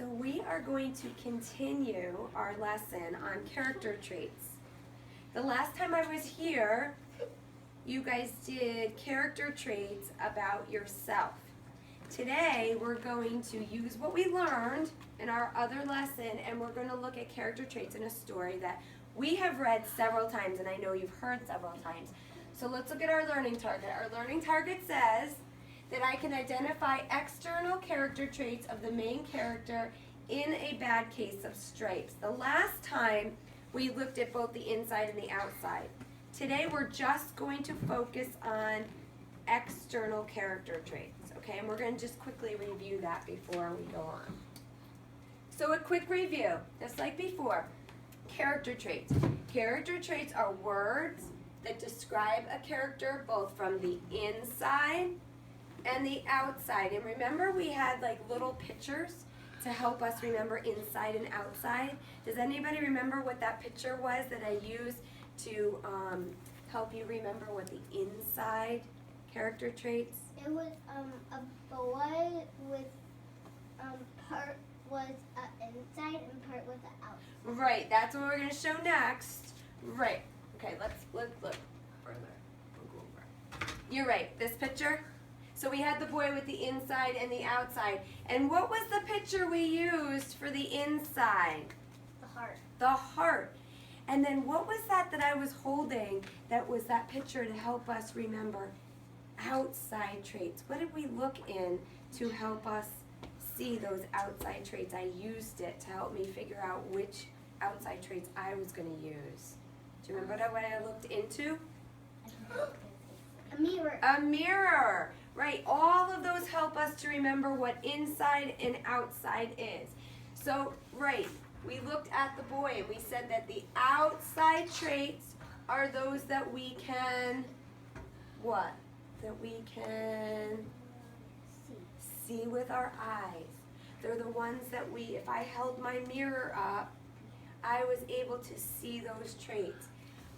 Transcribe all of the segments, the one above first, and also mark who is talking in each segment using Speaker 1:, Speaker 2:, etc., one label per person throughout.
Speaker 1: So we are going to continue our lesson on character traits. The last time I was here, you guys did character traits about yourself. Today, we're going to use what we learned in our other lesson, and we're going to look at character traits in a story that we have read several times, and I know you've heard several times. So let's look at our learning target. Our learning target says that I can identify external character traits of the main character in a bad case of stripes. The last time, we looked at both the inside and the outside. Today, we're just going to focus on external character traits, okay? And we're going to just quickly review that before we go on. So a quick review, just like before. Character traits. Character traits are words that describe a character both from the inside and the outside. And remember we had like little pictures to help us remember inside and outside? Does anybody remember what that picture was that I used to help you remember what the inside character traits?
Speaker 2: It was a boy with part was inside and part was outside.
Speaker 1: Right, that's what we're going to show next. Right. Okay, let's look further. We'll go over. You're right. This picture. So we had the boy with the inside and the outside. And what was the picture we used for the inside?
Speaker 2: The heart.
Speaker 1: The heart. And then what was that I was holding that was that picture to help us remember outside traits? What did we look in to help us see those outside traits? I used it to help me figure out which outside traits I was going to use. Do you remember what I looked into?
Speaker 2: A mirror.
Speaker 1: A mirror. Right. All of those help us to remember what inside and outside is. So, right. We looked at the boy and we said that the outside traits are those that we can, what? That we can see with our eyes. They're the ones that if I held my mirror up, I was able to see those traits.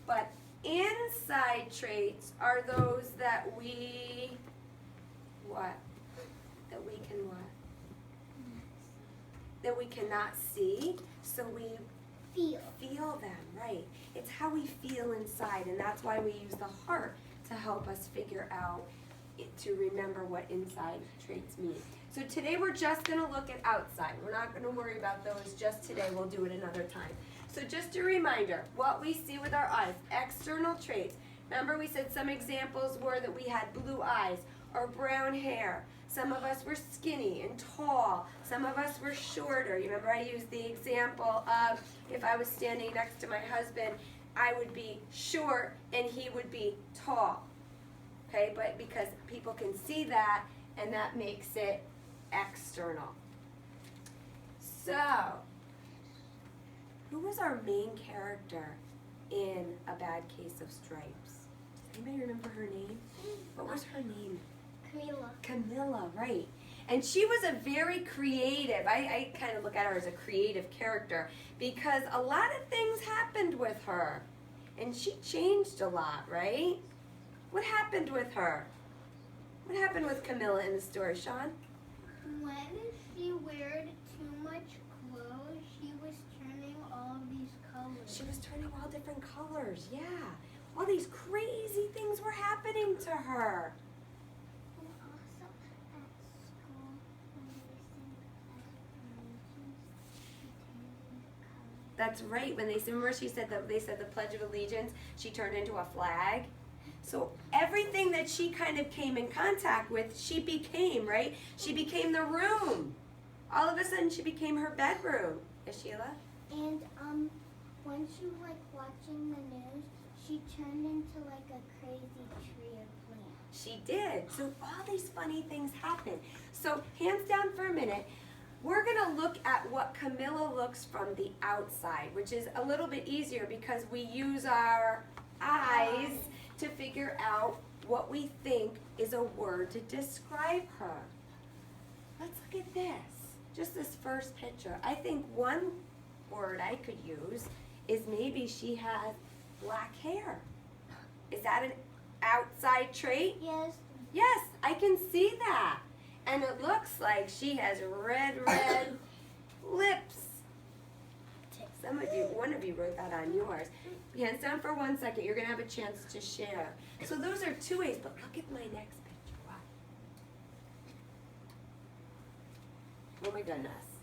Speaker 1: But inside traits are those that we, what? That we can what? That we cannot see, so we feel them, right? It's how we feel inside, and that's why we use the heart to help us figure out, to remember what inside traits mean. So today we're just going to look at outside. We're not going to worry about those just today. We'll do it another time. So just a reminder, what we see with our eyes, external traits. Remember we said some examples were that we had blue eyes or brown hair. Some of us were skinny and tall. Some of us were shorter. You remember I used the example of if I was standing next to my husband, I would be short and he would be tall. Okay, but because people can see that, and that makes it external. So, who was our main character in A Bad Case of Stripes? Does anybody remember her name? What was her name?
Speaker 2: Camilla.
Speaker 1: Camilla, right. And she was a very creative, I kind of look at her as a creative character because a lot of things happened with her. And she changed a lot, right? What happened with her? What happened with Camilla in the story, Sean?
Speaker 2: When she wore too much clothes, she was turning all of these colors.
Speaker 1: She was turning all different colors, yeah. All these crazy things were happening to her.
Speaker 2: And also at school, when they sing affirmations, she turned into colors.
Speaker 1: That's right. When remember she said that they said the Pledge of Allegiance, she turned into a flag. So everything that she kind of came in contact with, she became, right? She became the room. All of a sudden, she became her bedroom. Yes, Sheila?
Speaker 2: And when she was like watching the news, she turned into like a crazy tree or plant.
Speaker 1: She did. So all these funny things happen. So hands down for a minute. We're going to look at what Camilla looks from the outside, which is a little bit easier because we use our eyes to figure out what we think is a word to describe her. Let's look at this. Just this first picture. I think one word I could use is maybe she has black hair. Is that an outside trait?
Speaker 2: Yes.
Speaker 1: Yes, I can see that. And it looks like she has red lips. One of you wrote that on yours. Hands down for 1 second. You're going to have a chance to share. So those are 2 ways, but look at my next picture. Wow. Oh my goodness.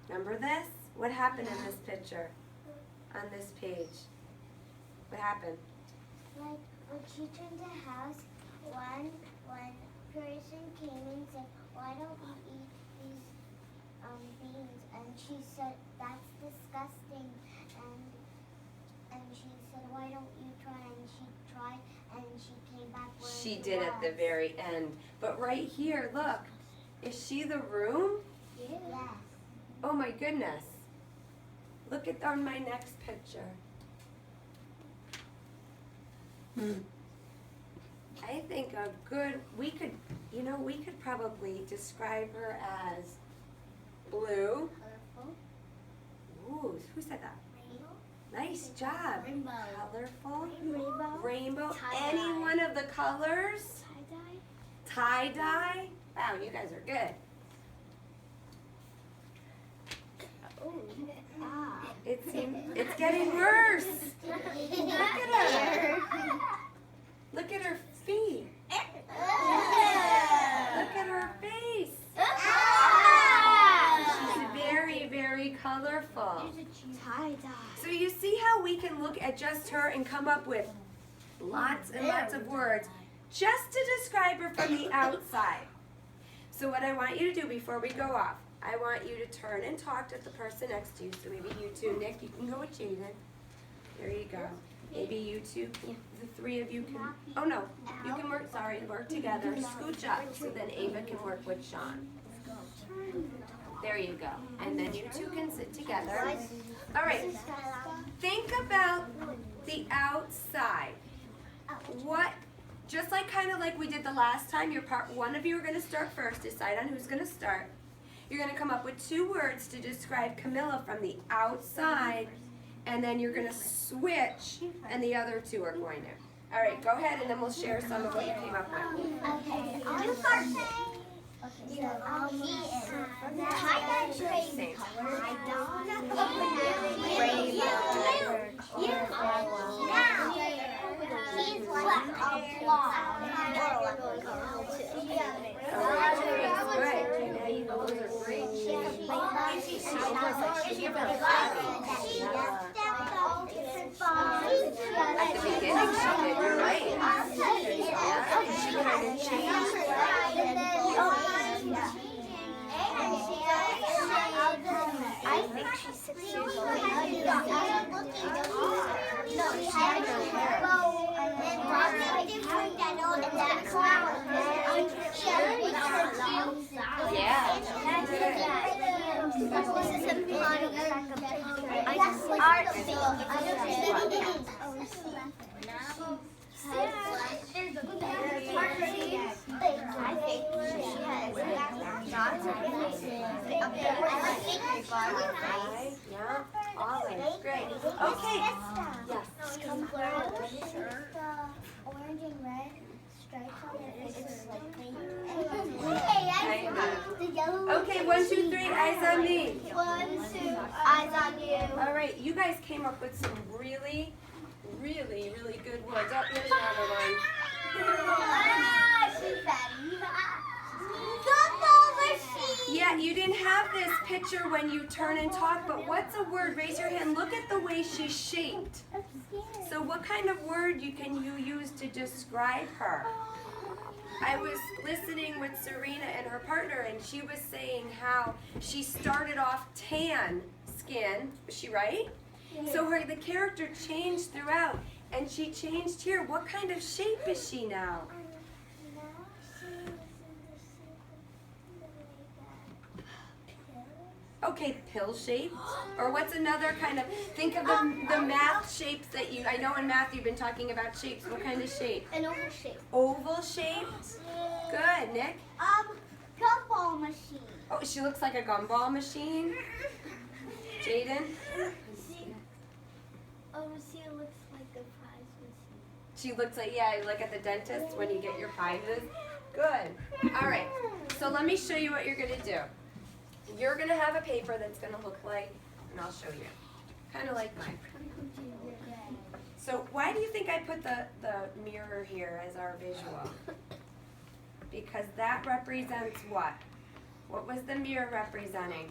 Speaker 1: Remember this? What happened in this picture? On this page? What happened?
Speaker 2: Like when she turned the house, one person came and said, "Why don't you eat these beans?" And she said, "That's disgusting." And she said, "Why don't you try?" And she tried, and she came back where
Speaker 1: She
Speaker 2: it
Speaker 1: did at the
Speaker 2: was.
Speaker 1: very end. But right here, look. Is she the room?
Speaker 2: Yes.
Speaker 1: Oh my goodness. Look at on my next picture. I think we could probably describe her as blue.
Speaker 2: Colorful.
Speaker 1: Ooh, who said that?
Speaker 2: Rainbow.
Speaker 1: Nice job.
Speaker 2: Rainbow.
Speaker 1: Colorful.
Speaker 2: Rainbow.
Speaker 1: Rainbow.
Speaker 2: Tie-dye.
Speaker 1: Any one of the colors?
Speaker 2: Tie-dye.
Speaker 1: Tie-dye. Wow, you guys are good. It's getting worse. Look at her. Look at her feet. Look at her face. She's very, very colorful.
Speaker 2: Tie-dye.
Speaker 1: So you see how we can look at just her and come up with lots and lots of words just to describe her from the outside. So what I want you to do before we go off, I want you to turn and talk to the person next to you. So maybe you two, Nick, you can go with Jaden. There you go. Maybe you two, the 3 of you can, oh no, you can work together. Scooch up so then Ava can work with Sean. There you go. And then you two can sit together. All right, think about the outside. Just kind of like we did the last time, one of you are going to start first. Decide on who's going to start. You're going to come up with 2 words to describe Camilla from the outside, and then you're going to switch, and the other 2 are going to. All right, go ahead, and then we'll share some of what you came up with.
Speaker 2: Okay, you first. Okay, so I'll eat tie-dye
Speaker 1: Same.
Speaker 2: He's like a blonde.
Speaker 1: At the beginning, she did. You're right. Yeah, she kind of changed.
Speaker 2: I think she's 6 years old.
Speaker 1: Yeah. Yeah. Olive. Great. Okay. Yes.
Speaker 2: Orange and red stripes on it. It's
Speaker 1: Okay, 1, 2, 3, eyes on me.
Speaker 2: 1, 2, eyes on you.
Speaker 1: All right, you guys came up with some really, really, really good words. Oh, here's another one. Yeah, you didn't have this picture when you turn and talk, but what's a word? Raise your hand. Look at the way she's shaped. So what kind of word can you use to describe her? I was listening with Serena and her partner, and she was saying how she started off tan skin. Was she right? So the character changed throughout, and she changed here. What kind of shape is she now? Okay, pill shaped. Or what's another kind of, think of the math shapes that I know in math you've been talking about shapes. What kind of shape?
Speaker 2: An oval shape.
Speaker 1: Oval shaped? Good, Nick?
Speaker 2: Gumball machine.
Speaker 1: Oh, she looks like a gumball machine. Jaden?
Speaker 2: She looks like a prize machine.
Speaker 1: She looks like at the dentist when you get your prizes. Good. All right, so let me show you what you're going to do. You're gonna have a paper that's gonna look like, and I'll show you, kind of like mine. So why do you think I put the mirror here as our visual? Because that represents what? What was the mirror representing?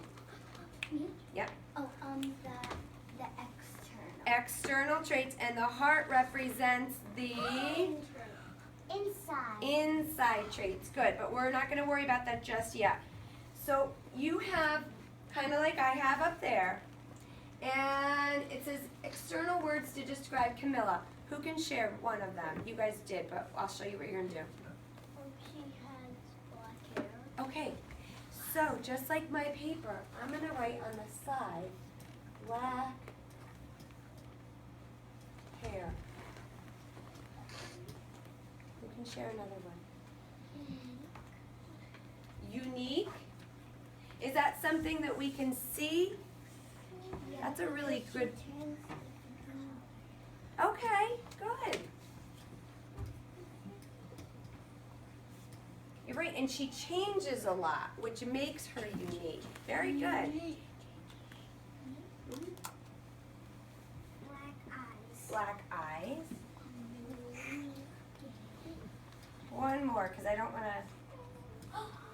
Speaker 2: Me?
Speaker 1: Yep.
Speaker 2: Oh, the external.
Speaker 1: External traits, and the heart represents the
Speaker 2: Inside.
Speaker 1: inside traits. Good, but we're not gonna worry about that just yet. So you have, kind of like I have up there, and it says external words to describe Camilla. Who can share one of them? You guys did, but I'll show you what you're gonna do.
Speaker 2: She has black hair.
Speaker 1: Okay, so just like my paper, I'm gonna write on the side, black hair. Who can share another one? Unique? Is that something that we can see? That's a really good. Okay, good. You're right, and she changes a lot, which makes her unique. Very good.
Speaker 2: Black eyes.
Speaker 1: Black eyes. One more, because I don't want to.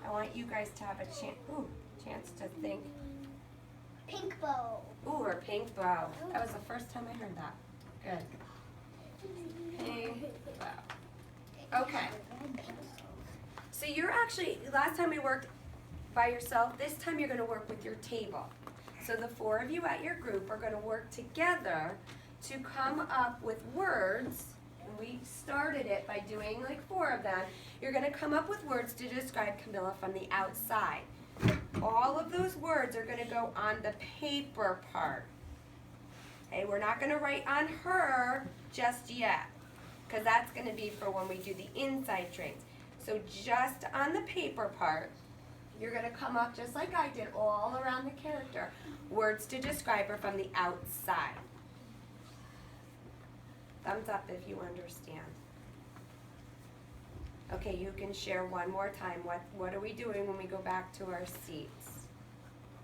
Speaker 1: I want you guys to have a chance to think.
Speaker 2: Pink bow.
Speaker 1: Ooh, or pink bow. That was the first time I heard that. Good. Pink bow. Okay. So you're actually, last time we worked by yourself, this time you're going to work with your table. So the four of you at your group are going to work together to come up with words. And we started it by doing like 4 of them. You're going to come up with words to describe Camilla from the outside. All of those words are going to go on the paper part. Okay, we're not going to write on her just yet, because that's going to be for when we do the inside traits. So just on the paper part, you're going to come up just like I did all around the character. Words to describe her from the outside. Thumbs up if you understand. Okay, you can share one more time. What are we doing when we go back to our seats?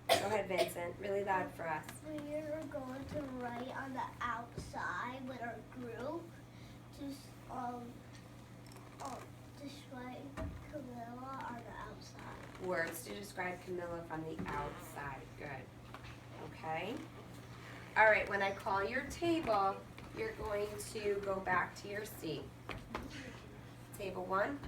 Speaker 1: Go ahead, Vincent. Really loud for us.
Speaker 2: We are going to write on the outside with our group to describe Camilla on the outside.
Speaker 1: Words to describe Camilla from the outside. Good. Okay. All right, when I call your table, you're going to go back to your seat. Table 1,